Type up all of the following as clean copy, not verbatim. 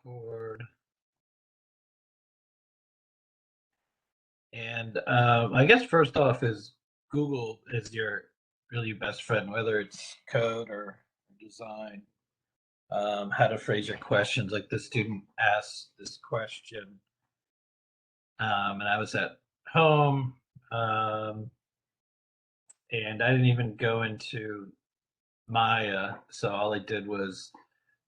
Record. And I guess first off is Google is your really best friend, whether it's code or design. How to phrase your questions. Like the student asked this question, and I was at home, um, and I didn't even go into Maya, so all I did was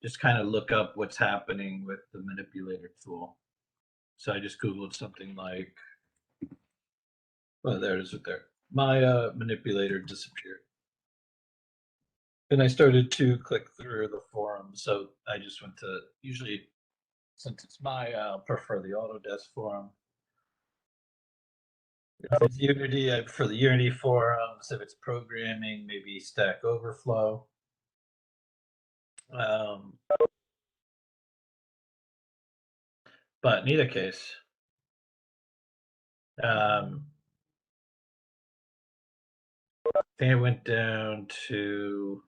just kind of look up what's happening with the manipulator tool. So I just Googled something like, well, there it is right there. Maya manipulator disappeared. And I started to click through the forum. So I just went to, usually, since it's Maya, I'll prefer the Autodesk forum. If it's Unity, I prefer the Unity forums. If it's programming, maybe Stack Overflow. But in either case, I think I went down to,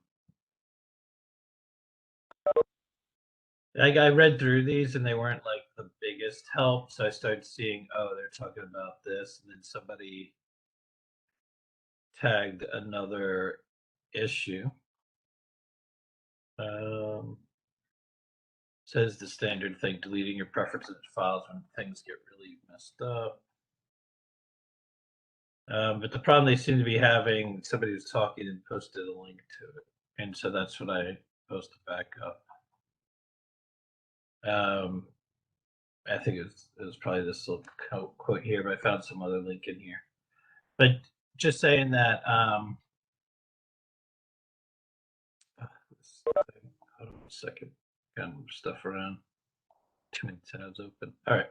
I read through these and they weren't like the biggest help. So I started seeing, oh, they're talking about this. And then somebody tagged another issue. Says the standard thing, deleting your preferences files when things get really messed up. But the problem they seem to be having, somebody was talking and posted a link to it. And so that's what I posted back up. I think it was probably this little quote here, but I found some other link in here. But just saying that, hold on a second, got more stuff around. Too many tabs open. All right.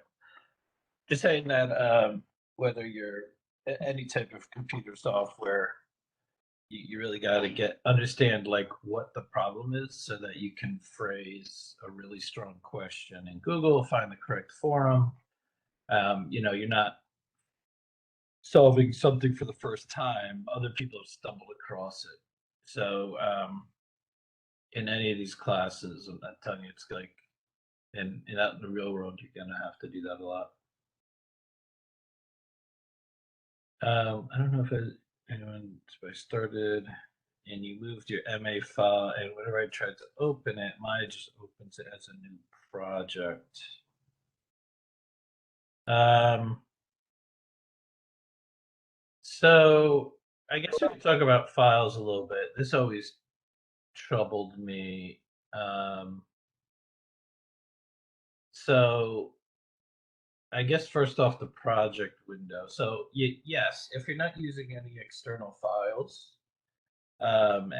Just saying that whether you're any type of computer software, you really got to understand like what the problem is so that you can phrase a really strong question in Google, find the correct forum. You're not solving something for the first time. Other people have stumbled across it. So in any of these classes, I'm not telling you, it's like, and out in the real world, you're gonna have to do that a lot. I don't know if I started and you moved your MA file, and whenever I tried to open it, mine just opens it as a new project. So I guess we can talk about files a little bit. This always troubled me. So I guess first off, the project window. So yes, if you're not using any external files,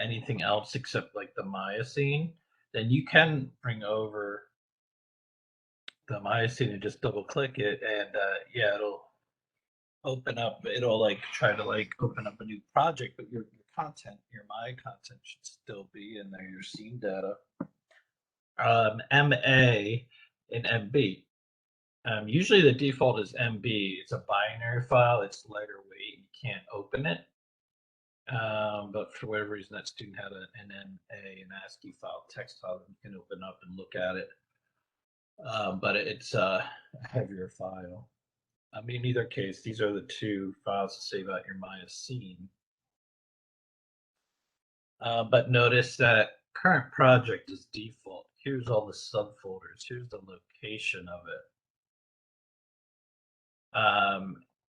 anything else except like the Maya scene, then you can bring over the Maya scene and just double click it, and yeah, it'll open up. It'll like try to like open up a new project, but your content, your Maya content, should still be in there. Your scene data, MA and MB. Usually the default is MB. It's a binary file. It's lighter weight. You can't open it. But for whatever reason, that student had an MA, an ASCII file, text file that you can open up and look at it. But it's a heavier file. I mean, in either case, these are the two files to save out your Maya scene. But notice that current project is default. Here's all the subfolders. Here's the location of it.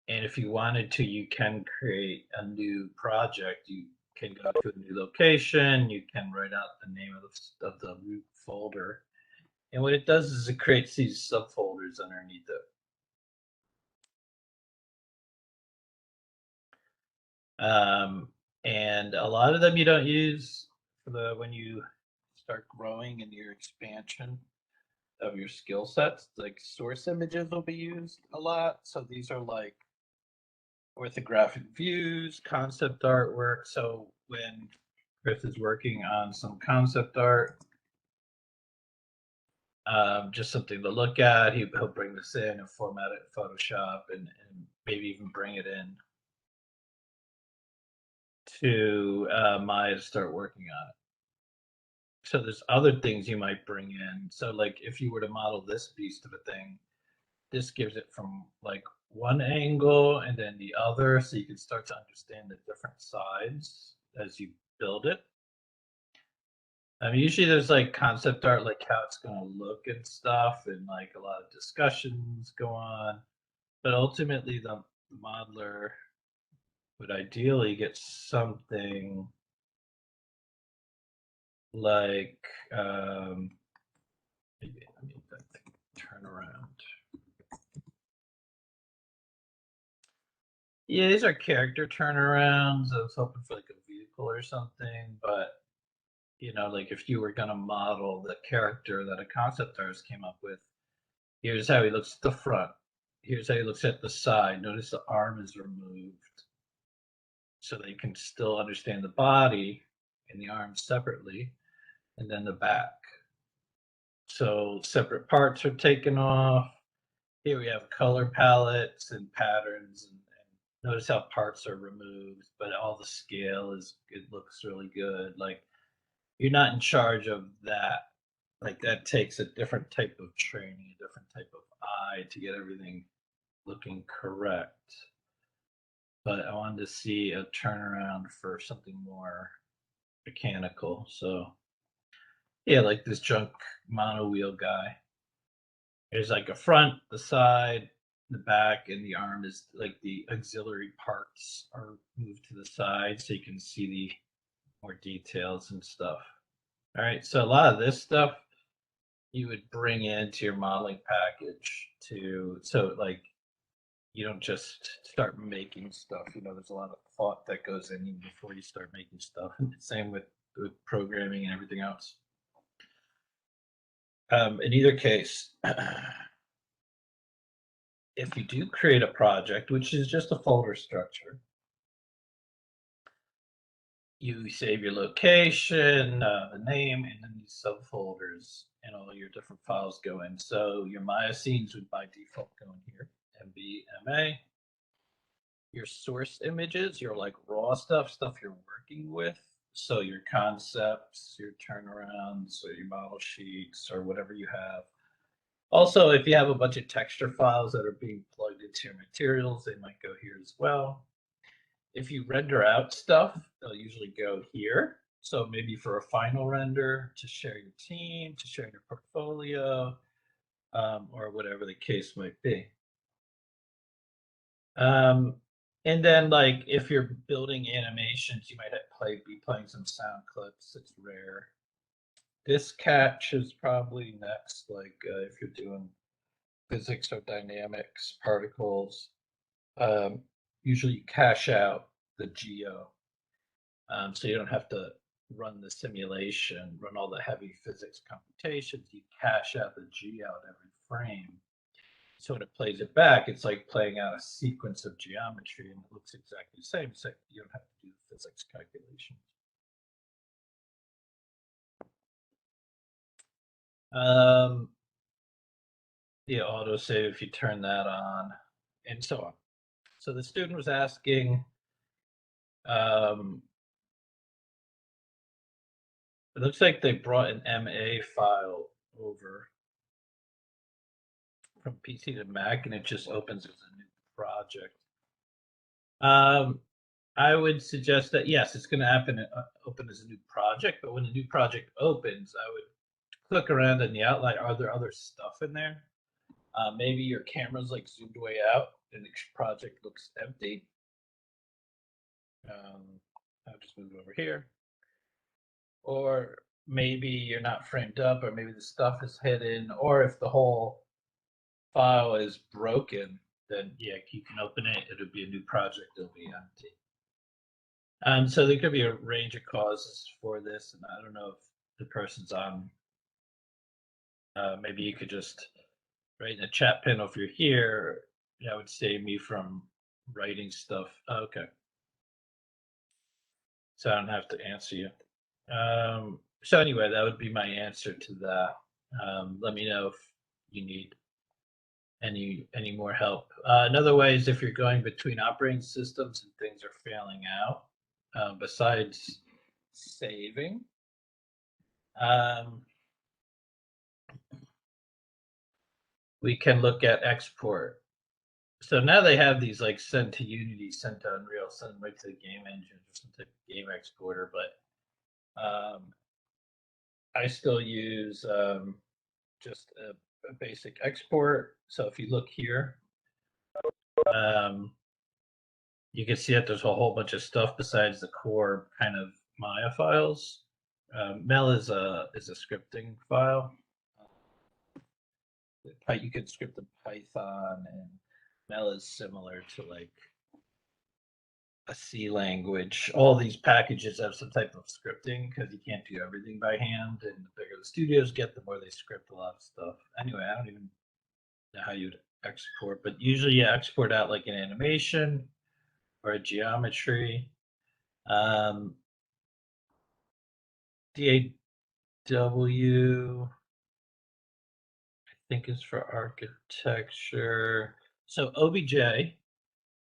And if you wanted to, you can create a new project. You can go to a new location. You can write out the name of the root folder. And what it does is it creates these subfolders underneath it. And a lot of them you don't use for when you start growing in your expansion of your skill sets. Like source images will be used a lot. So these are like orthographic views, concept artwork. So when Chris is working on some concept art, just something to look at, he'll bring this in and format it in Photoshop and maybe even bring it in to Maya to start working on it. So there's other things you might bring in. So like if you were to model this beast of a thing, this gives it from like one angle and then the other, so you can start to understand the different sides as you build it. I mean, usually there's like concept art, like how it's going to look and stuff, and like a lot of discussions go on. But ultimately, the modeler would ideally get something like, maybe, let me turn around. Yeah, these are character turnarounds. I was hoping for like a vehicle or something, but like if you were gonna model the character that a concept artist came up with, here's how he looks at the front. Here's how he looks at the side. Notice the arm is removed, so they can still understand the body and the arm separately, and then the back. So separate parts are taken off. Here we have color palettes and patterns, and notice how parts are removed, but all the scale it looks really good. Like you're not in charge of that. Like that takes a different type of training, a different type of eye to get everything looking correct. But I wanted to see a turnaround for something more mechanical. So yeah, like this junk mono wheel guy. There's like a front, the side, the back, and the arm is like the auxiliary parts are moved to the side so you can see the more details and stuff. All right, so a lot of this stuff you would bring into your modeling package so like you don't just start making stuff. There's a lot of thought that goes in even before you start making stuff. And same with programming and everything else. In either case, if you do create a project, which is just a folder structure, you save your location, the name, and then these subfolders and all your different files go in. So your Maya scenes would by default go in here, MBMA. Your source images, your like raw stuff you're working with. So your concepts, your turnarounds, or your model sheets, or whatever you have. Also, if you have a bunch of texture files that are being plugged into your materials, they might go here as well. If you render out stuff, they'll usually go here. So maybe for a final render, to share your team, to share your portfolio, or whatever the case might be. And then like if you're building animations, you might be playing some sound clips. It's rare. This catch is probably next, like if you're doing physics or dynamics, particles. Usually you cache out the geo, so you don't have to run the simulation, run all the heavy physics computations. You cache out the geo at every frame. So when it plays it back, it's like playing out a sequence of geometry, and it looks exactly the same, except you don't have to do the physics calculations. The autosave, if you turn that on, and so on. So the student was asking, it looks like they brought an MA file over from PC to Mac, and it just opens as a new project. I would suggest that yes, it's going to happen open as a new project, but when a new project opens, I would click around in the outline. Are there other stuff in there? Maybe your camera's like zoomed way out and the project looks empty. I'll just move it over here. Or maybe you're not framed up, or maybe the stuff is hidden, or if the whole file is broken, then yeah, you can open it. It'll be a new project. It'll be empty. So there could be a range of causes for this, and I don't know if the person's on. Maybe you could just write in the chat panel if you're here. That would save me from writing stuff. Okay. So I don't have to answer you. So anyway, that would be my answer to that. Let me know if you need any more help. Another way is if you're going between operating systems and things are failing out, besides saving, We can look at export. So now they have these like send to Unity, send to Unreal, send right to the game engine, or some type of game exporter. But I still use just a basic export. So if you look here, um, you can see that there's a whole bunch of stuff besides the core kind of Maya files. Mel is a scripting file. You could script in Python, and Mel is similar to like a C language. All these packages have some type of scripting because you can't do everything by hand. And the bigger the studios get, the more they script a lot of stuff. Anyway, I don't even know how you'd export, but usually you export out like an animation or a geometry. DAW, I think is for architecture. So OBJ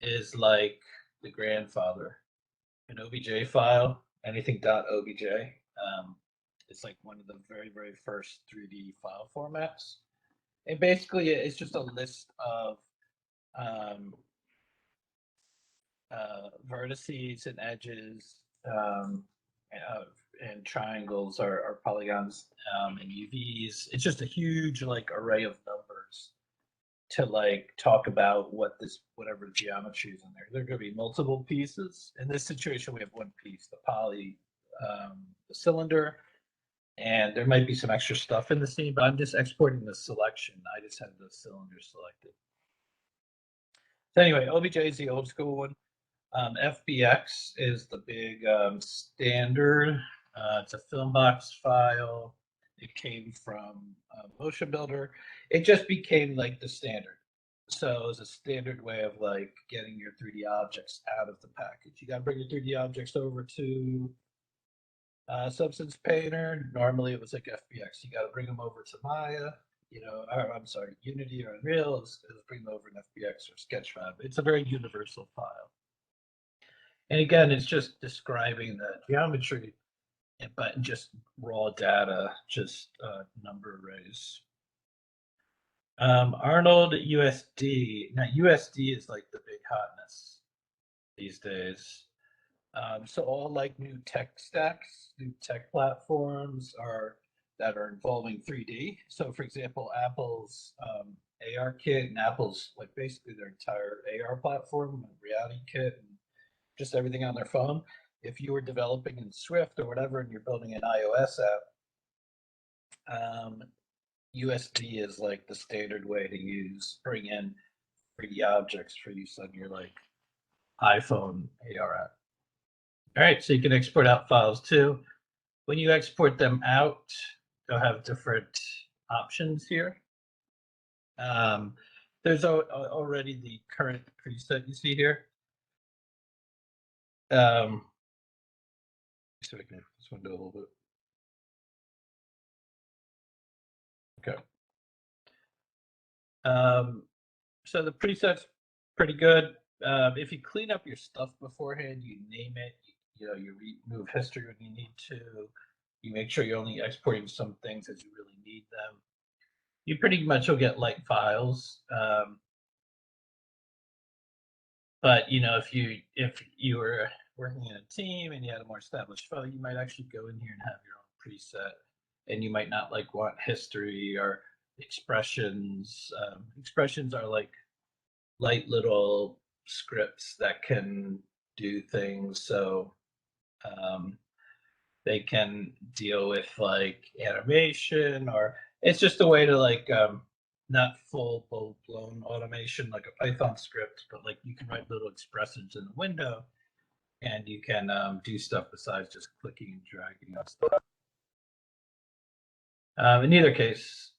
is like the grandfather. An OBJ file, anything .obj. It's like one of the very, very first 3D file formats. And basically, it's just a list of um, vertices and edges uh, and triangles or polygons and UVs. It's just a huge like array of numbers to like talk about whatever geometry is in there. There are going to be multiple pieces. In this situation, we have one piece, the poly, the cylinder, and there might be some extra stuff in the scene, but I'm just exporting the selection. I just have the cylinder selected. So anyway, OBJ is the old school one. FBX is the big standard. It's a Filmbox file. It came from Motion Builder. It just became like the standard. So it's a standard way of like getting your 3D objects out of the package. You got to bring your 3D objects over to Substance Painter. Normally it was like FBX. You got to bring them over to Maya. Or, I'm sorry, Unity or Unreal. Let's bring them over in FBX or Sketchfab. It's a very universal file. And again, it's just describing the geometry, but just raw data, just number arrays. Arnold USD. Now, USD is like the big hotness these days. So all like new tech stacks, new tech platforms that are involving 3D. So for example, Apple's AR kit and Apple's like basically their entire AR platform, reality kit, and just everything on their phone. If you were developing in Swift or whatever and you're building an iOS app, USD is like the standard way to bring in 3D objects for use on your like iPhone AR app. All right, so you can export out files too. When you export them out, they'll have different options here. There's already the current preset you see here. So we can move this window a little bit. Okay. So the preset's pretty good. If you clean up your stuff beforehand, you name it, you remove history when you need to, you make sure you're only exporting some things as you really need them. You pretty much will get light files. But if you were working in a team and you had a more established file, you might actually go in here and have your own preset, and you might not like want history or expressions. Expressions are like light little scripts that can do things. So they can deal with like animation, or it's just a way to like not full blown automation like a Python script, but like you can write little expressions in the window, and you can do stuff besides just clicking and dragging on stuff. In either case,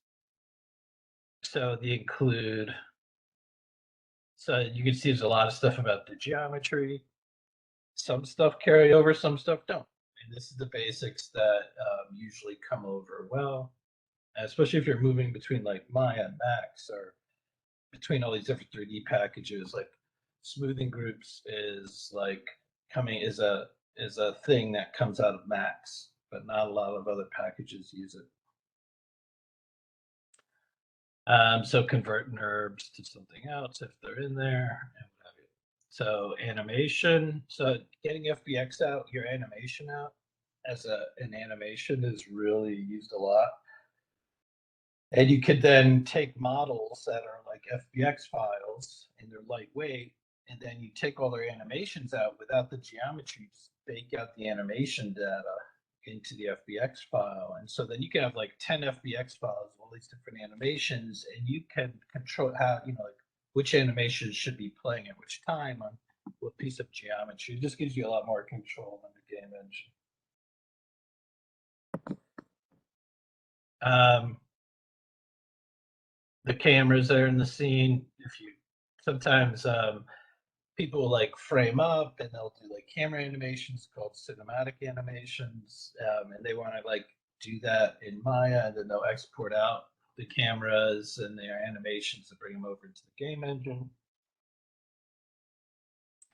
so the include. So you can see there's a lot of stuff about the geometry. Some stuff carry over, some stuff don't. And this is the basics that usually come over well, especially if you're moving between like Maya and Max or between all these different 3D packages. Like smoothing groups is a thing that comes out of Max, but not a lot of other packages use it. So convert NURBS to something else if they're in there, and what have you. So animation. So getting FBX out, your animation out as an animation is really used a lot. And you could then take models that are like FBX files and they're lightweight, and then you take all their animations out without the geometry, just bake out the animation data into the FBX file. And so then you can have like 10 FBX files, all these different animations, and you can control how, like which animations should be playing at which time on what piece of geometry. It just gives you a lot more control than the game engine. The cameras that are in the scene, if you sometimes people like frame up and they'll do like camera animations called cinematic animations, and they want to like do that in Maya, and then they'll export out the cameras and their animations and bring them over into the game engine.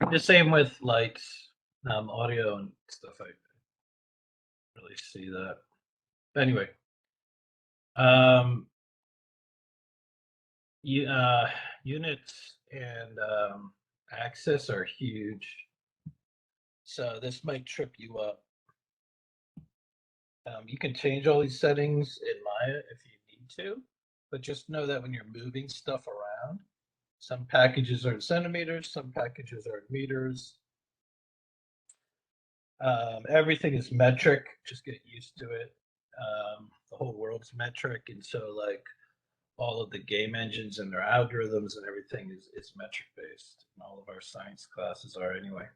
The same with lights, audio and stuff. I really see that. But anyway, units and access are huge. So this might trip you up. You can change all these settings in Maya if you need to, but just know that when you're moving stuff around, some packages are in centimeters, some packages are in meters. Everything is metric, just get used to it. The whole world's metric, and so like all of the game engines and their algorithms and everything is metric based, and all of our science classes are anyway.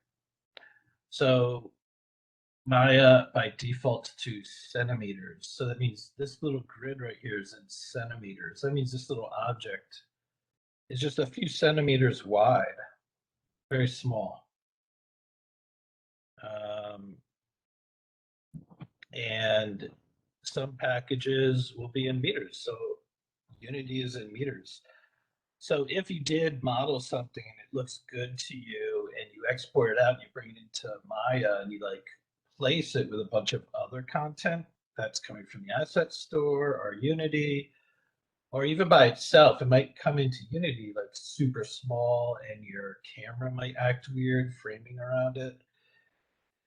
So Maya by default to centimeters. So that means this little grid right here is in centimeters. That means this little object is just a few centimeters wide, very small. And some packages will be in meters. So Unity is in meters. So if you did model something and it looks good to you and you export it out and you bring it into Maya and you like place it with a bunch of other content that's coming from the asset store or Unity, or even by itself, it might come into Unity like super small and your camera might act weird framing around it.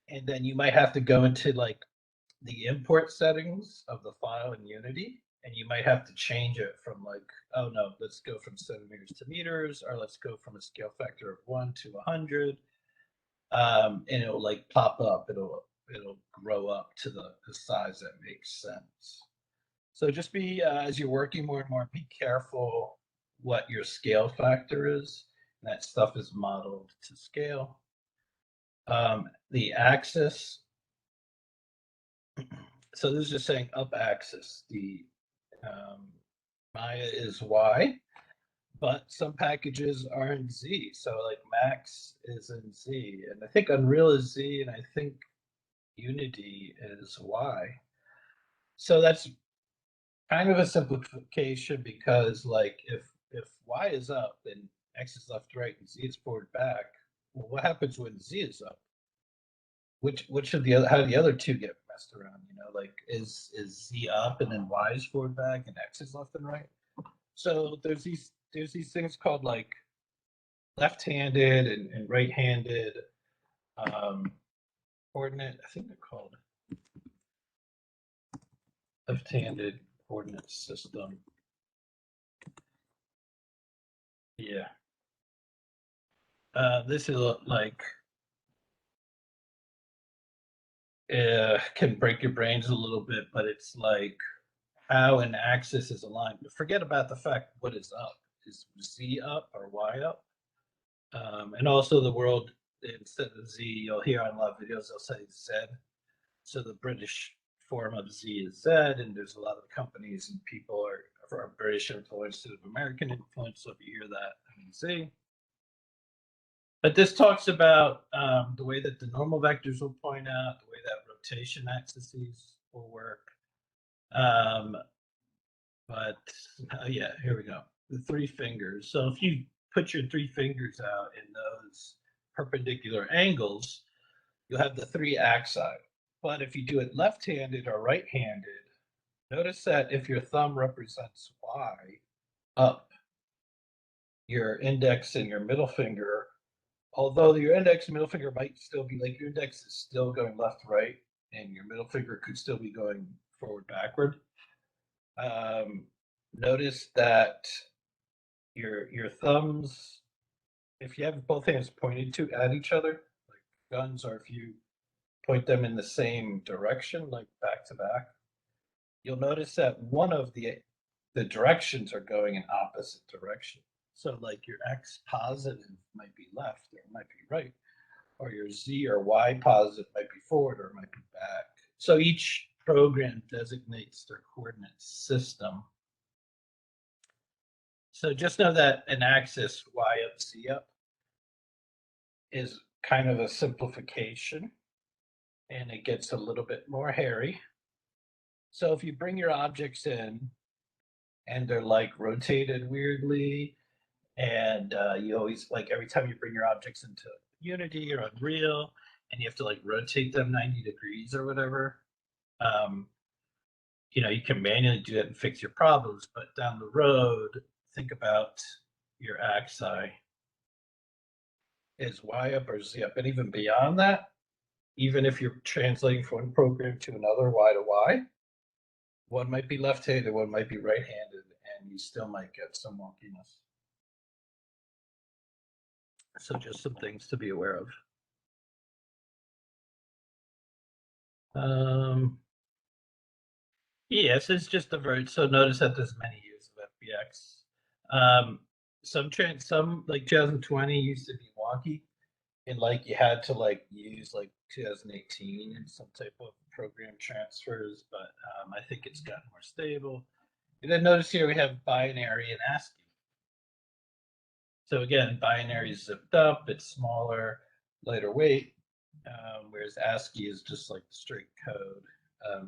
And then you might have to go into like the import settings of the file in Unity, and you might have to change it from like, oh no, let's go from centimeters to meters, or let's go from a scale factor of 1 to 100. And it'll like pop up, it'll grow up to the size that makes sense. So just be, as you're working more and more, be careful what your scale factor is. And that stuff is modeled to scale. The axis, so this is just saying up axis. The Maya is Y, but some packages are in Z. So like Max is in Z, and I think Unreal is Z, and I think Unity is Y. So that's kind of a simplification, because like if Y is up and X is left, right, and Z is forward, back, well, what happens when Z is up? Which of the other, how do the other two get messed around? Like is Z up and then Y is forward, back, and X is left and right? So there's these things called like left-handed and right-handed coordinate. I think they're called left-handed coordinate system. Yeah. This is like can break your brains a little bit, but it's like how an axis is aligned. Forget about the fact what is up. Is Z up or Y up? And also the world, instead of Z, you'll hear on a lot of videos, they'll say Z. So the British form of Z is Z, and there's a lot of companies and people are British influence instead of American influence. So if you hear that, I mean Z. But this talks about the way that the normal vectors will point out, the way that rotation axes will work. But yeah, here we go. The three fingers. So if you put your three fingers out in those perpendicular angles, you'll have the three axi. But if you do it left-handed or right-handed, notice that if your thumb represents Y up, your index and your middle finger, although your index and middle finger might still be like your index is still going left to right, and your middle finger could still be going forward backward. Notice that your thumbs, if you have both hands pointed to at each other, like guns, or if you point them in the same direction, like back to back, you'll notice that one of the directions are going in opposite direction. So like your X positive might be left or it might be right, or your Z or Y positive might be forward or it might be back. So each program designates their coordinate system. So just know that an axis Y up, Z up is kind of a simplification, and it gets a little bit more hairy. So if you bring your objects in and they're like rotated weirdly, and you always like every time you bring your objects into Unity or Unreal, and you have to like rotate them 90 degrees or whatever, um, you can manually do it and fix your problems. But down the road, think about your axi is Y up or Z up, and even beyond that, even if you're translating from one program to another, Y to Y, one might be left-handed, one might be right-handed, and you still might get some wonkiness. So just some things to be aware of. Yes, it's just a very, so notice that there's many use of FBX. Some like 2020 used to be wonky, and like you had to like use like 2018 and some type of program transfers, but I think it's gotten more stable. And then notice here we have binary and ASCII. So again, binary is zipped up, it's smaller, lighter weight, whereas ASCII is just like straight code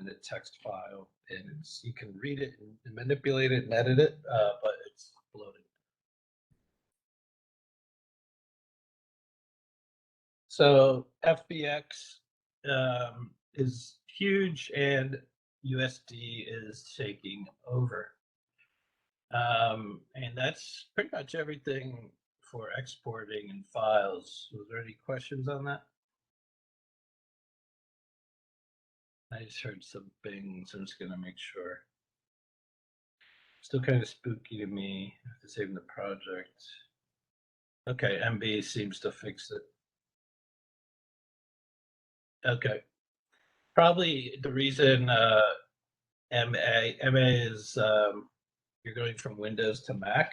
in a text file, and you can read it and manipulate it and edit it, but it's bloated. So FBX is huge, and USD is taking over. And that's pretty much everything for exporting and files. Was there any questions on that? I just heard some bings. I'm just gonna make sure. Still kind of spooky to me. I have to save the project. Okay, MB seems to fix it. Okay. Probably the reason MA is you're going from Windows to Mac,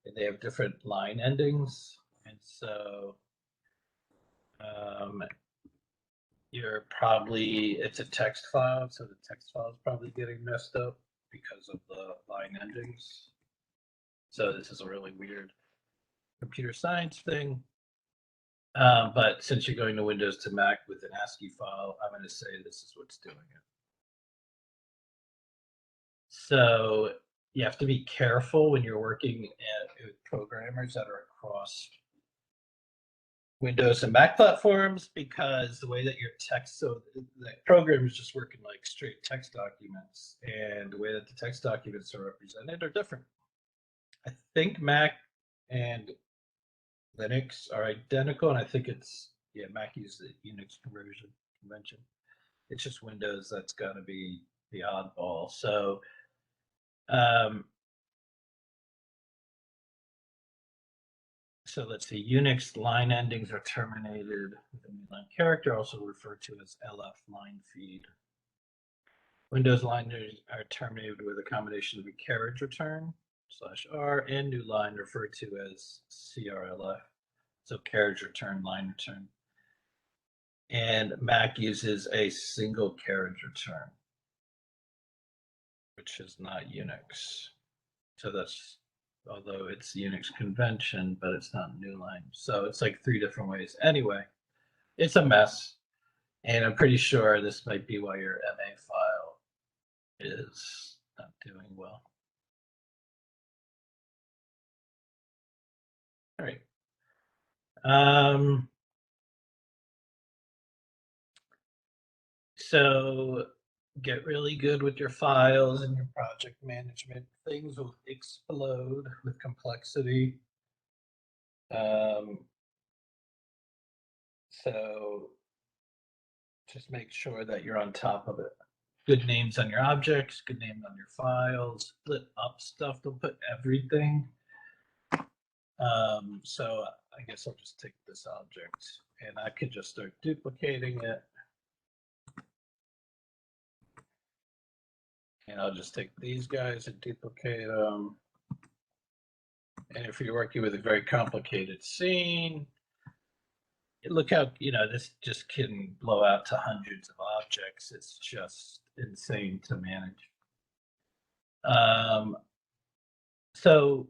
and they have different line endings, and so it's a text file, so the text file is probably getting messed up because of the line endings. So this is a really weird computer science thing. But since you're going to Windows to Mac with an ASCII file, I'm going to say this is what's doing it. So you have to be careful when you're working with programmers that are across Windows and Mac platforms, because the way that your text, so the program is just working like straight text documents, and the way that the text documents are represented are different. I think Mac and Linux are identical, and I think Mac uses the Unix convention. It's just Windows that's got to be the oddball. So so let's see, Unix line endings are terminated with a new line character, also referred to as LF line feed. Windows line are terminated with a combination of a carriage return /R and new line referred to as CRLF. So carriage return, line return. And Mac uses a single carriage return, which is not Unix. So that's, although it's Unix convention, but it's not new line. So it's like 3 different ways. Anyway, it's a mess. And I'm pretty sure this might be why your MA file is not doing well. All right. So get really good with your files and your project management. Things will explode with complexity. Um, so just make sure that you're on top of it. Good names on your objects, good names on your files, split up stuff, don't put everything. So I guess I'll just take this object and I could just start duplicating it. And I'll just take these guys and duplicate them. And if you're working with a very complicated scene, look how, this just can blow out to hundreds of objects. It's just insane to manage. So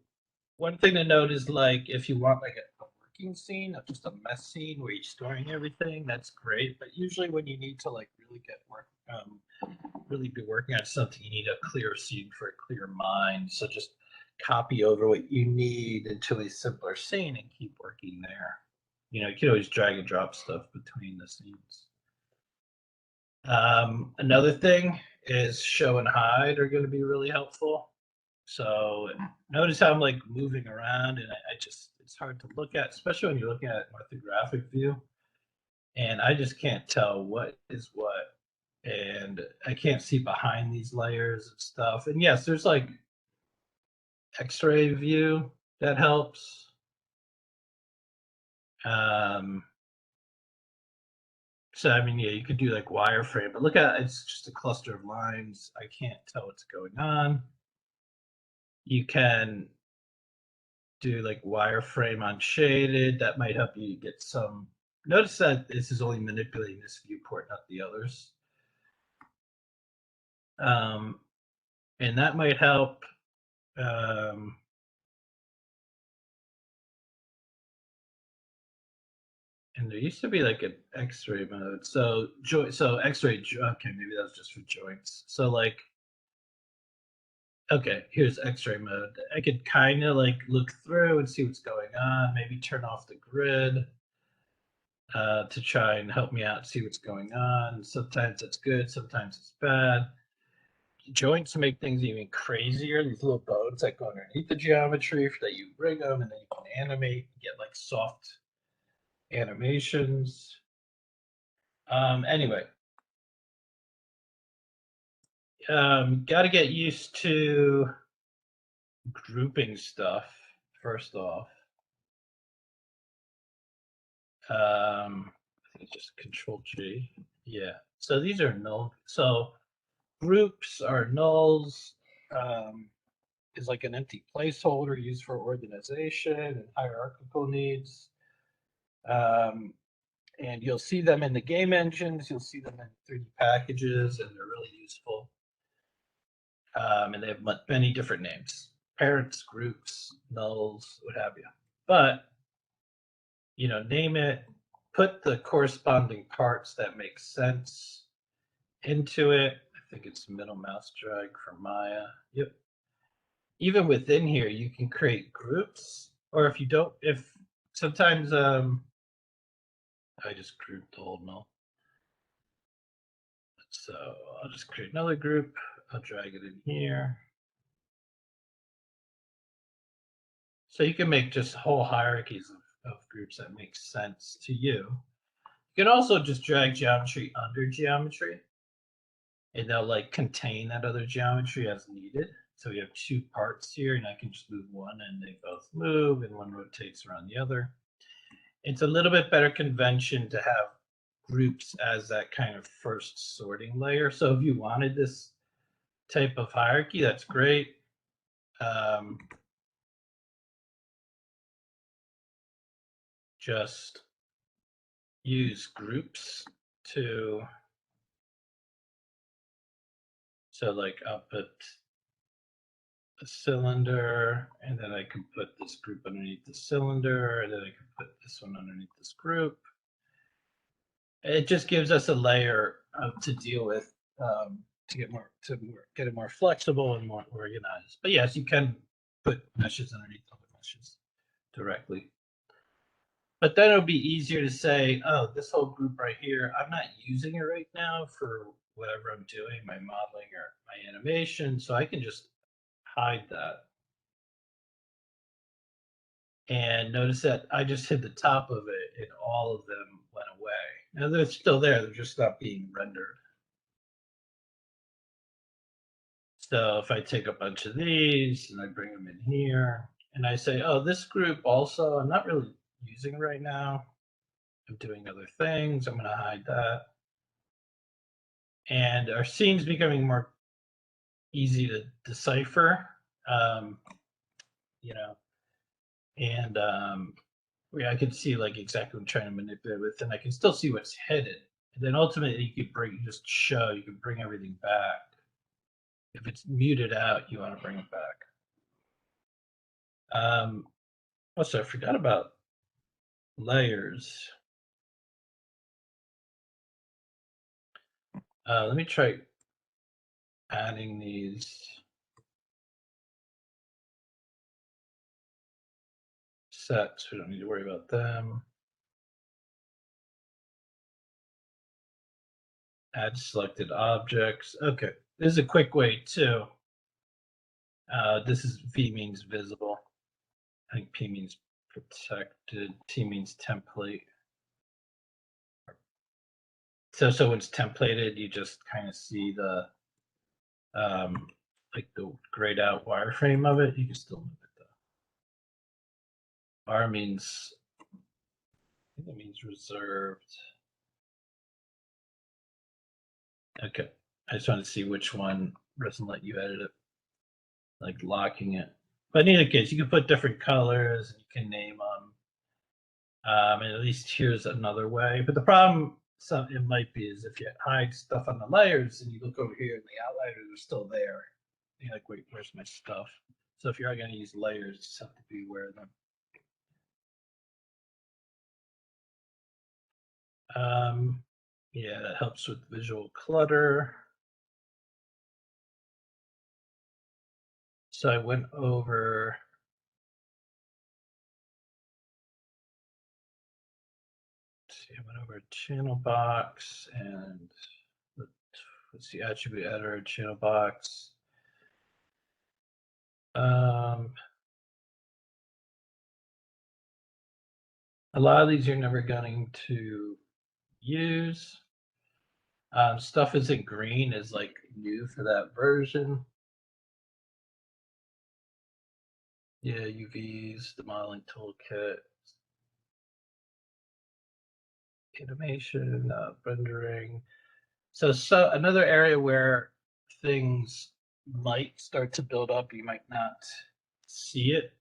one thing to note is like if you want like a working scene, not just a mess scene where you're storing everything, that's great. But usually when you need to like really get work, really be working on something, you need a clear scene for a clear mind. So just copy over what you need into a simpler scene and keep working there. You can always drag and drop stuff between the scenes. Another thing is show and hide are going to be really helpful. So notice how I'm like moving around and it's hard to look at, especially when you're looking at orthographic view. And I just can't tell what is what. And I can't see behind these layers and stuff. And yes, there's like X-ray view that helps. So I mean, yeah, you could do like wireframe, but look at it's just a cluster of lines. I can't tell what's going on. You can do like wireframe unshaded. That might help you get some. Notice that this is only manipulating this viewport, not the others. And that might help. And there used to be like an X-ray mode. So X-ray. Okay, maybe that's just for joints. So like, okay, here's X-ray mode. I could kind of like look through and see what's going on. Maybe turn off the grid to try and help me out, see what's going on. Sometimes it's good, sometimes it's bad. Joints make things even crazier. These little bones that go underneath the geometry that you rig them and then you can animate, get like soft animations. Anyway, got to get used to grouping stuff first off. I think it's just Control G. Yeah. So these are null. So groups are nulls. Is like an empty placeholder used for organization and hierarchical needs. And you'll see them in the game engines. You'll see them in 3D packages, and they're really useful. And they have many different names: parents, groups, nulls, what have you. But name it. Put the corresponding parts that make sense into it. I think it's middle mouse drag for Maya. Yep. Even within here, you can create groups, or if you don't, if sometimes I just grouped the whole null. So I'll just create another group. I'll drag it in here. So you can make just whole hierarchies of groups that make sense to you. You can also just drag geometry under geometry, and they'll like contain that other geometry as needed. So we have two parts here, and I can just move one and they both move, and one rotates around the other. It's a little bit better convention to have groups as that kind of first sorting layer. So if you wanted this type of hierarchy, that's great. Just use groups to, so like I'll put a cylinder, and then I can put this group underneath the cylinder, and then I can put this one underneath this group. It just gives us a layer to deal with to get it more flexible and more organized. But yes, you can put meshes underneath other meshes directly. But then it'll be easier to say, oh, this whole group right here, I'm not using it right now for whatever I'm doing, my modeling or my animation. So I can just hide that. And notice that I just hit the top of it and all of them went away. Now they're still there, they're just not being rendered. So if I take a bunch of these and I bring them in here and I say, oh, this group also, I'm not really using right now. I'm doing other things. I'm going to hide that. And our scene's becoming more easy to decipher, um, you know, and I can see like exactly what I'm trying to manipulate with, and I can still see what's hidden. And then ultimately, you can you can bring everything back. If it's muted out, you want to bring it back. Also, I forgot about layers. Let me try adding these sets. We don't need to worry about them. Add selected objects. Okay, this is a quick way too. This is V means visible. I think P means protected. T means template. So when it's templated, you just kind of see the like the grayed out wireframe of it. You can still move it though. R means, I think it means reserved. Okay, I just want to see which one doesn't let you edit it, like locking it. But in any case, you can put different colors and you can name them. And at least here's another way. But the problem it might be is if you hide stuff on the layers and you look over here and the outliners are still there. You're like, wait, where's my stuff? So if you're going to use layers, you just have to be aware of them. Yeah, that helps with visual clutter. So I went over. Let's see, I went over channel box and let's see, attribute editor, channel box. A lot of these you're never going to use. Stuff isn't green is like new for that version. Yeah, UVs, the modeling toolkit, animation, rendering. So another area where things might start to build up, you might not see it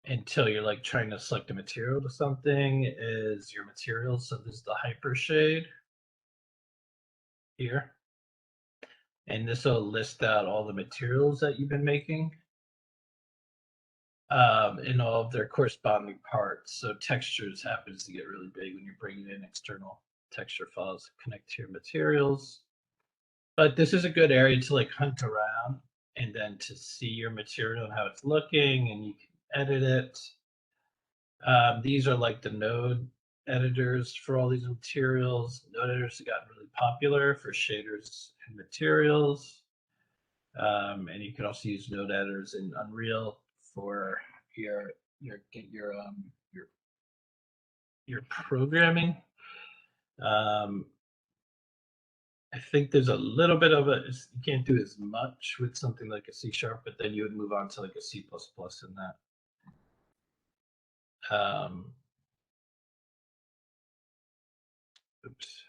until you're like trying to select a material to something, is your materials. So this is the hyper shade here. And this will list out all the materials that you've been making in all of their corresponding parts. So textures happens to get really big when you're bringing in external texture files to connect to your materials. But this is a good area to like hunt around and then to see your material and how it's looking, and you can edit it. These are like the node editors for all these materials. Node editors have gotten really popular for shaders and materials. And you can also use node editors in Unreal for your your programming. I think there's a little bit of a, you can't do as much with something like a C#, but then you would move on to like a C++ in that. Oops.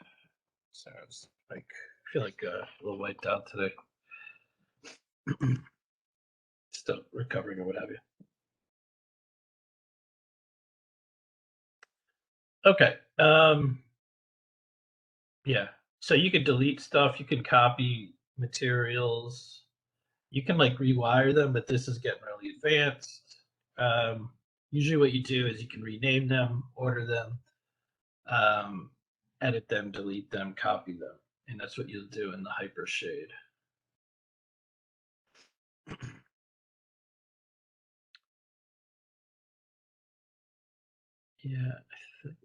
Sorry, I was like, I feel like a little wiped out today. Still recovering or what have you. Okay. Yeah. So you could delete stuff. You can copy materials. You can like rewire them, but this is getting really advanced. Usually what you do is you can rename them, order them, edit them, delete them, copy them. And that's what you'll do in the hyper shade. Yeah, Yeah, I think.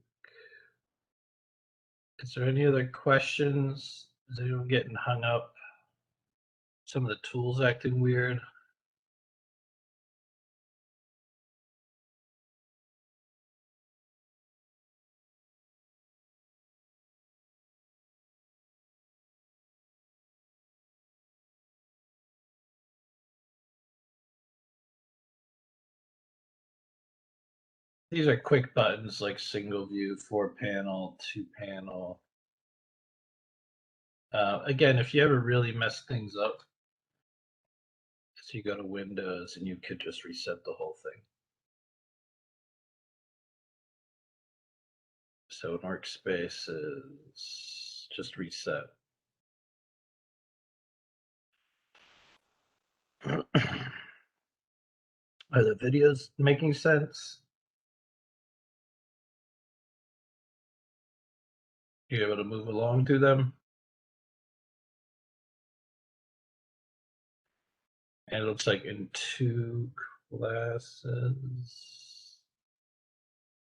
Is there any other questions? Is anyone getting hung up? Some of the tools acting weird? These are quick buttons like single view, 4-panel, 2-panel. Again, if you ever really mess things up, so you go to Windows and you could just reset the whole thing. So in workspace is just reset. Are the videos making sense? You able to move along through them? And it looks like in 2 classes.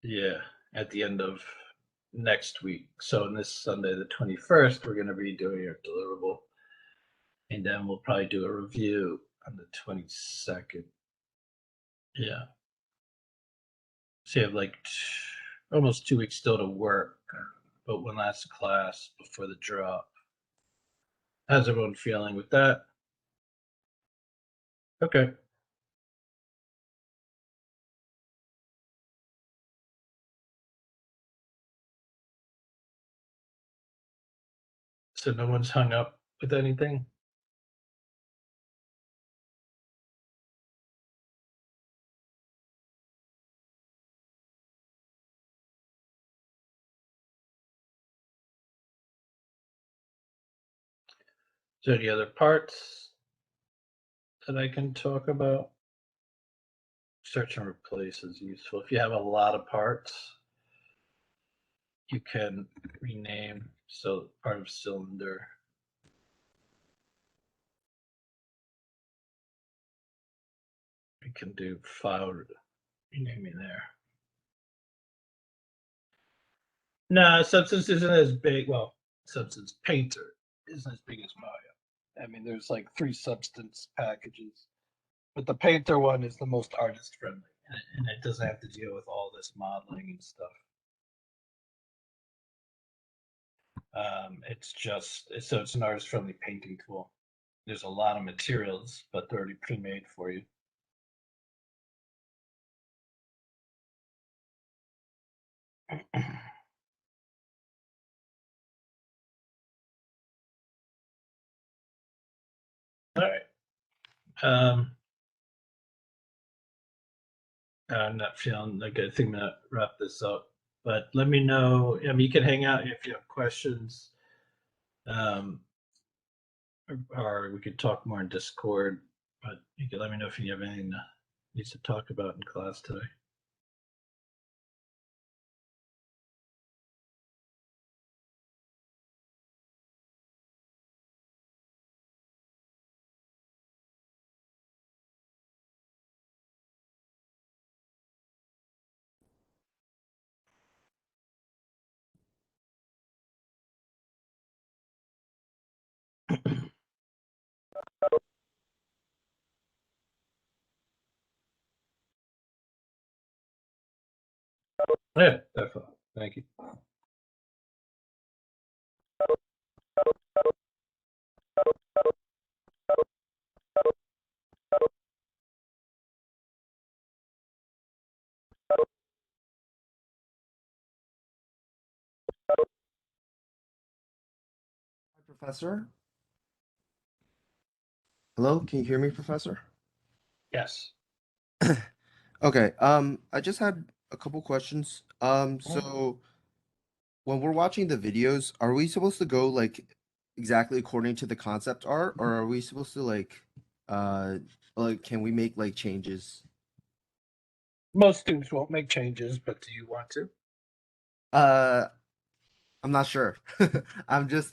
Yeah, at the end of next week. So on this Sunday, the 21st, we're going to be doing our deliverable. And then we'll probably do a review on the 22nd. Yeah. So you have like almost 2 weeks still to work, but one last class before the drop. How's everyone feeling with that? Okay. So no one's hung up with anything? Is there any other parts that I can talk about? Search and replace is useful. If you have a lot of parts, you can rename. So part of cylinder. You can do file renaming there. No, Substance isn't as big. Well, Substance Painter isn't as big as Maya. I mean, there's like 3 Substance packages, but the Painter one is the most artist friendly, and it doesn't have to deal with all this modeling and stuff. It's just so it's an artist friendly painting tool. There's a lot of materials, but they're already pre-made for you. All right. I'm not feeling like I think I'm gonna wrap this up, but let me know. I mean, you can hang out if you have questions, um, or we could talk more in Discord. But you can let me know if you have anything that needs to talk about in class today. Yeah, definitely. Thank you. Professor? Hello, can you hear me, Professor? Yes. Okay, I just had a couple questions. So when we're watching the videos, are we supposed to go like exactly according to the concept art, or are we supposed to uh like can we make like changes? Most students won't make changes, but do you want to? Uh, I'm not sure. I'm just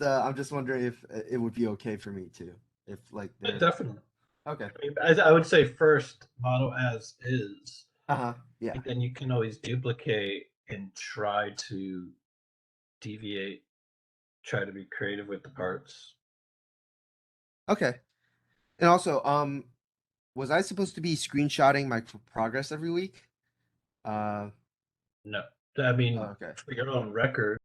wondering if it would be okay for me to, if like there's Definitely. okay. I mean, I would say first model as is, Uh-huh. Yeah. and then you can always duplicate can try to deviate, try to be creative with the parts. Okay. And also, was I supposed to be screenshotting my progress every week? Uh, No, I mean okay. for your own record,